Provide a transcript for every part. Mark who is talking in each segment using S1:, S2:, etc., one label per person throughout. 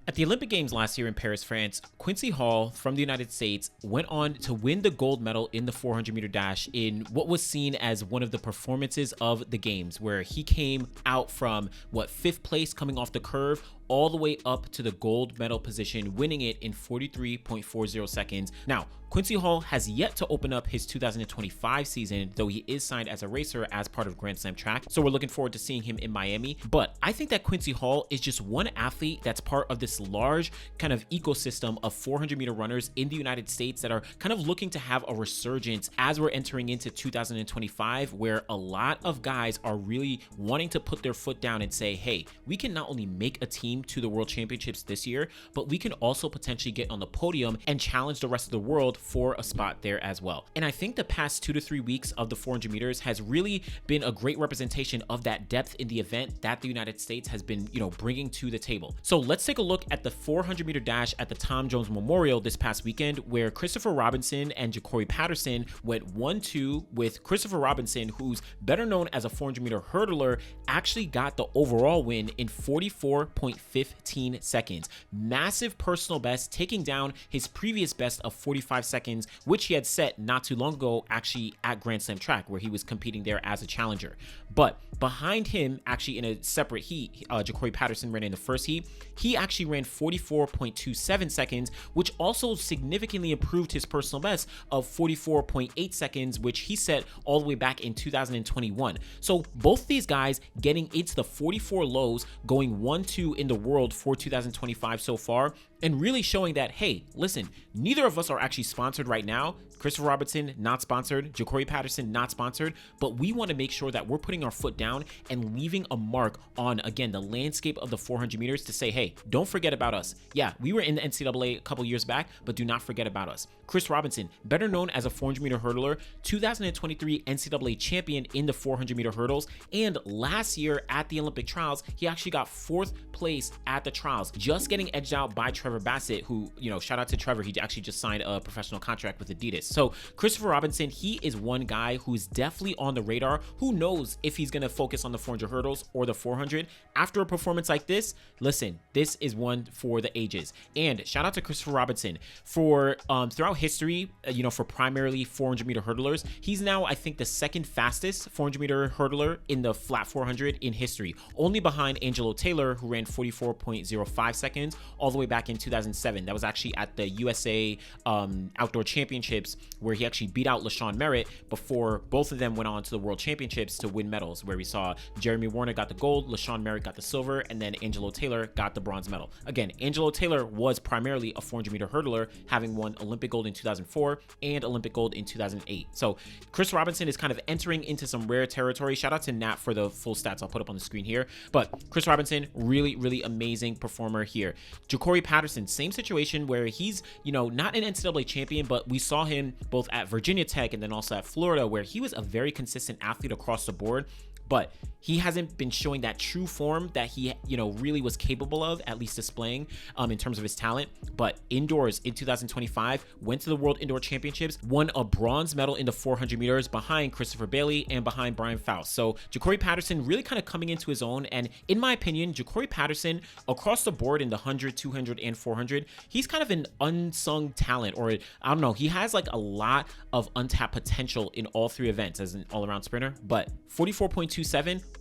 S1: At the Olympic Games last year in Paris, France, Quincy Hall from the United States went on to win the gold medal in the 400-meter dash in what was seen as one of the performances of the games, where he came out from, fifth place coming off the curve, all the way up to the gold medal position, winning it in 43.40 seconds. Now, Quincy Hall has yet to open up his 2025 season, though he is signed as a racer as part of Grand Slam track, so we're looking forward to seeing him in Miami. But I think that Quincy Hall is just one athlete that's part of this large kind of ecosystem of 400-meter runners in the United States that are kind of looking to have a resurgence as we're entering into 2025, where a lot of guys are really wanting to put their foot down and say, hey, we can not only make a team to the World Championships this year, but we can also potentially get on the podium and challenge the rest of the world for a spot there as well. And I think the past 2 to 3 weeks of the 400 meters has really been a great representation of that depth in the event that the United States has been, bringing to the table. So let's take a look at the 400-meter dash at the Tom Jones Memorial this past weekend, where Christopher Robinson and Jacory Patterson went 1-2, with Christopher Robinson, who's better known as a 400-meter hurdler, actually got the overall win in 44.15 seconds. Massive personal best, taking down his previous best of 45 seconds, which he had set not too long ago, actually at Grand Slam track, where he was competing there as a challenger. But behind him, actually in a separate heat, Jacory Patterson ran in the first heat. He actually ran 44.27 seconds, which also significantly improved his personal best of 44.8 seconds, which he set all the way back in 2021. So both these guys getting into the 44 lows, going 1-2 in the world for 2025 so far, and really showing that, hey, listen, neither of us are actually sponsored right now. Christopher Robinson, not sponsored. Jacory Patterson, not sponsored. But we want to make sure that we're putting our foot down and leaving a mark on, again, the landscape of the 400 meters to say, hey, don't forget about us. Yeah, we were in the NCAA a couple years back, but do not forget about us. Chris Robinson, better known as a 400-meter hurdler, 2023 NCAA champion in the 400-meter hurdles. And last year at the Olympic trials, he actually got 4th place at the trials, just getting edged out by Trevor Bassett, who, shout out to Trevor. He actually just signed a professional contract with Adidas. So Christopher Robinson, he is one guy who's definitely on the radar. Who knows if he's going to focus on the 400 hurdles or the 400 after a performance like this? Listen, this is one for the ages. And shout out to Christopher Robinson for throughout history, for primarily 400-meter hurdlers. He's now, I think, the second fastest 400-meter hurdler in the flat 400 in history, only behind Angelo Taylor, who ran 44.05 seconds all the way back in 2007. That was actually at the USA Outdoor Championships, where he actually beat out LaShawn Merritt before both of them went on to the World Championships to win medals, where we saw Jeremy Warner got the gold, LaShawn Merritt got the silver, and then Angelo Taylor got the bronze medal. Again, Angelo Taylor was primarily a 400-meter hurdler, having won Olympic gold in 2004 and Olympic gold in 2008. So Chris Robinson is kind of entering into some rare territory. Shout out to Nat for the full stats I'll put up on the screen here. But Chris Robinson, really, really amazing performer here. Jacory Patterson, same situation, where he's, not an NCAA champion, but we saw him both at Virginia Tech and then also at Florida, where he was a very consistent athlete across the board. But he hasn't been showing that true form that he, really was capable of, at least displaying in terms of his talent. But indoors in 2025, went to the World Indoor Championships, won a bronze medal in the 400 meters behind Christopher Bailey and behind Brian Faust. So Jacory Patterson really kind of coming into his own. And in my opinion, Jacory Patterson across the board in the 100, 200, and 400, he's kind of an unsung talent, or I don't know, he has like a lot of untapped potential in all three events as an all-around sprinter. But 44.27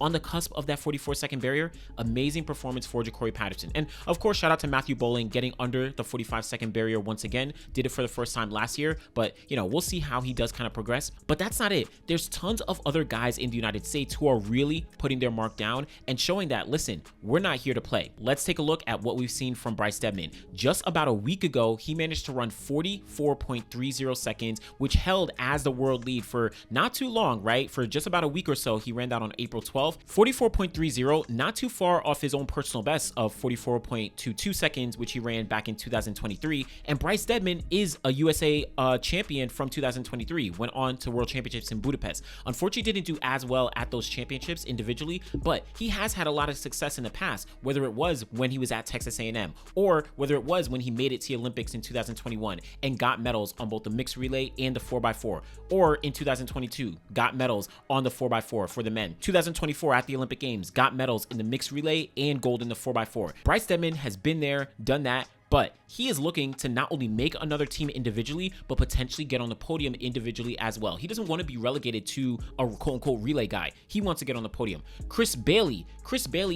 S1: on the cusp of that 44-second barrier. Amazing performance for Jacory Patterson. And of course, shout out to Matthew Bowling getting under the 45-second barrier once again. Did it for the first time last year, but we'll see how he does kind of progress. But that's not it. There's tons of other guys in the United States who are really putting their mark down and showing that, listen, we're not here to play. Let's take a look at what we've seen from Bryce Deadmon. Just about a week ago, he managed to run 44.30 seconds, which held as the world lead for not too long, right? For just about a week or so. He ran that on April 12th. 44.30, not too far off his own personal best of 44.22 seconds, which he ran back in 2023. And Bryce Deadmon is a USA champion from 2023, went on to World Championships in Budapest. Unfortunately, didn't do as well at those championships individually, but he has had a lot of success in the past, whether it was when he was at Texas A&M or whether it was when he made it to the Olympics in 2021 and got medals on both the mixed relay and the 4x4, or in 2022 got medals on the 4x4 for the men. 2024 at the Olympic Games, got medals in the mixed relay and gold in the 4x4. Bryce Deadmon has been there, done that, but he is looking to not only make another team individually, but potentially get on the podium individually as well. He doesn't want to be relegated to a quote-unquote relay guy. He wants to get on the podium. Chris Bailey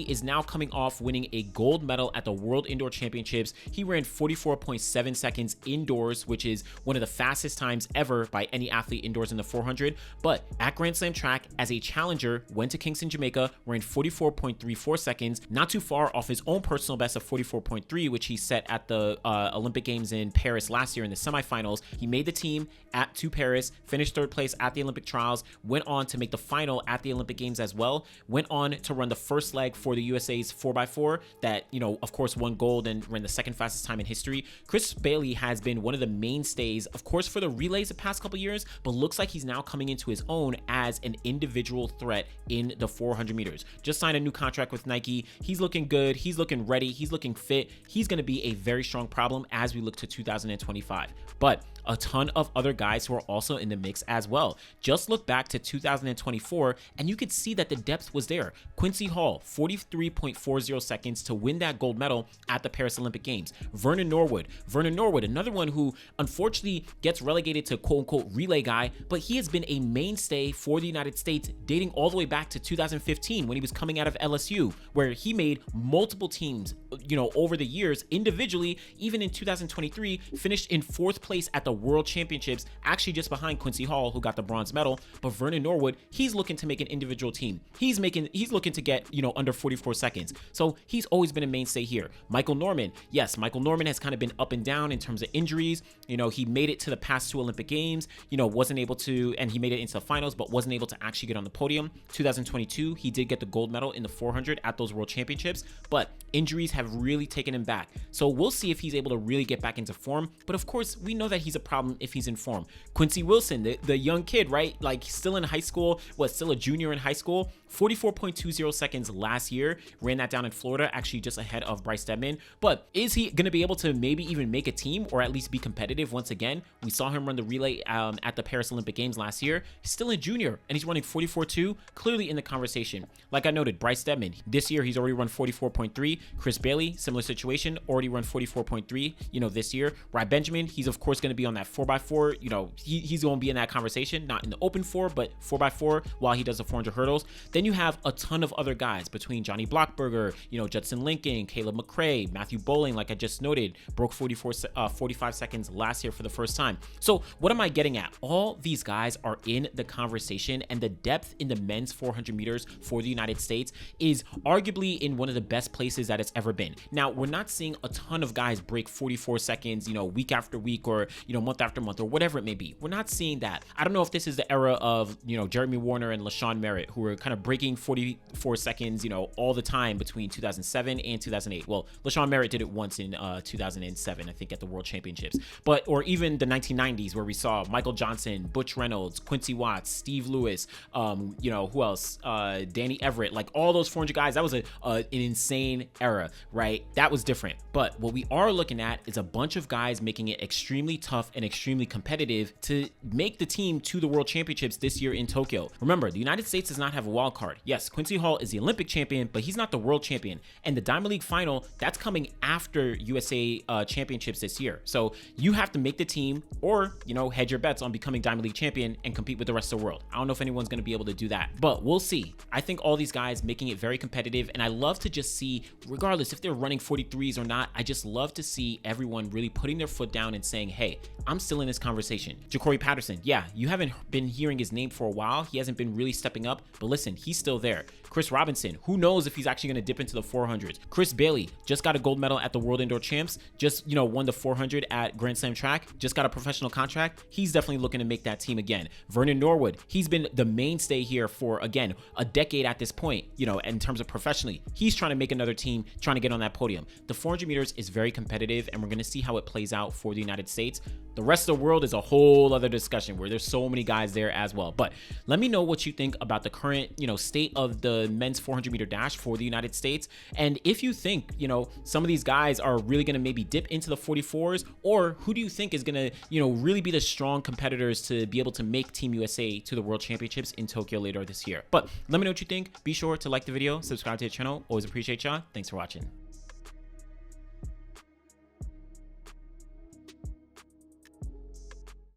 S1: is now coming off winning a gold medal at the World Indoor Championships. He ran 44.7 seconds indoors, which is one of the fastest times ever by any athlete indoors in the 400. But at Grand Slam track, as a challenger, went to Kingston, Jamaica, ran 44.34 seconds, not too far off his own personal best of 44.3, which he set at the Olympic Games in Paris last year in the semifinals. He made the team to Paris, finished third place at the Olympic trials, went on to make the final at the Olympic Games as well, went on to run the first leg for the USA's 4x4 that, of course, won gold and ran the second fastest time in history. Chris Bailey has been one of the mainstays, of course, for the relays the past couple years, but looks like he's now coming into his own as an individual threat in the 400 meters. Just signed a new contract with Nike. He's looking good. He's looking ready. He's looking fit. He's going to be a very strong problem as we look to 2025. But a ton of other guys who are also in the mix as well. Just look back to 2024 and you could see that the depth was there. Quincy Hall, 43.40 seconds to win that gold medal at the Paris Olympic Games. Vernon Norwood, another one who unfortunately gets relegated to quote-unquote relay guy, but he has been a mainstay for the United States dating all the way back to 2015 when he was coming out of LSU, where he made multiple teams, over the years individually. Even in 2023, finished in 4th place at the World Championships, actually just behind Quincy Hall, who got the bronze medal. But Vernon Norwood, he's looking to make an individual team. He's looking to get, under 44 seconds. So he's always been a mainstay here. Michael Norman, yes, Michael Norman has kind of been up and down in terms of injuries. He made it to the past 2 Olympic Games, wasn't able to, and he made it into the finals, but wasn't able to actually get on the podium. 2022, he did get the gold medal in the 400 at those World Championships, but injuries have really taken him back. So we'll see if he's able to really get back into form. But of course, we know that he's a problem if he's in form. Quincy Wilson, the young kid, right? Like still in high school, still a junior in high school, 44.20 seconds last year, ran that down in Florida, actually just ahead of Bryce Deadmon. But is he going to be able to maybe even make a team or at least be competitive once again? We saw him run the relay at the Paris Olympic Games last year. He's still a junior and he's running 44.2, clearly in the conversation. Like I noted, Bryce Deadmon, this year he's already run 44.3. Chris Bailey, similar situation, already run 44.3, this year. Rai Benjamin, he's of course going to be on that 4x4, he's going to be in that conversation, not in the open 4, but 4x4 while he does the 400 hurdles. Then you have a ton of other guys between Johnny Blockberger, Judson Lincoln, Caleb McRae, Matthew Bowling, like I just noted, broke 45 seconds last year for the first time. So what am I getting at? All these guys are in the conversation, and the depth in the men's 400 meters for the United States is arguably in one of the best places that it's ever been. Now, we're not seeing a ton of guys break 44 seconds, week after week or, month after month or whatever it may be. We're not seeing that. I don't know if this is the era of, Jeremy Warner and LaShawn Merritt, who were kind of breaking 44 seconds, all the time between 2007 and 2008. Well, LaShawn Merritt did it once in 2007, I think, at the World Championships. Or even the 1990s, where we saw Michael Johnson, Butch Reynolds, Quincy Watts, Steve Lewis, who else? Danny Everett, like all those 400 guys. That was an insane era, right? That was different. But what we are looking at is a bunch of guys making it extremely tough and extremely competitive to make the team to the World Championships this year in Tokyo. Remember, the United States does not have a wild card. Yes, Quincy Hall is the Olympic champion, but he's not the world champion. And the Diamond League final, that's coming after USA championships this year. So you have to make the team or, hedge your bets on becoming Diamond League champion and compete with the rest of the world. I don't know if anyone's going to be able to do that, but we'll see. I think all these guys making it very competitive, and I love to just see, regardless if they're running 43s or not, I just love to see everyone really putting their foot down and saying, hey, I'm still in this conversation. Jacory Patterson, yeah, you haven't been hearing his name for a while. He hasn't been really stepping up, but listen, he's still there. Chris Robinson, who knows if he's actually going to dip into the 400s. Chris Bailey just got a gold medal at the World Indoor Champs, just, won the 400 at Grand Slam track, just got a professional contract. He's definitely looking to make that team again. Vernon Norwood, he's been the mainstay here for, again, a decade at this point, in terms of professionally. He's trying to make another team, trying to get on that podium. The 400 meters is very competitive, and we're going to see how it plays out for the United States. The rest of the world is a whole other discussion where there's so many guys there as well. But let me know what you think about the current, state of the the men's 400-meter dash for the United States. And if you think, you know, some of these guys are really going to maybe dip into the 44s, or who do you think is going to, you know, really be the strong competitors to be able to make Team USA to the World Championships in Tokyo later this year? But let me know what you think. Be sure to like the video, subscribe to the channel. Always appreciate y'all. Thanks for watching.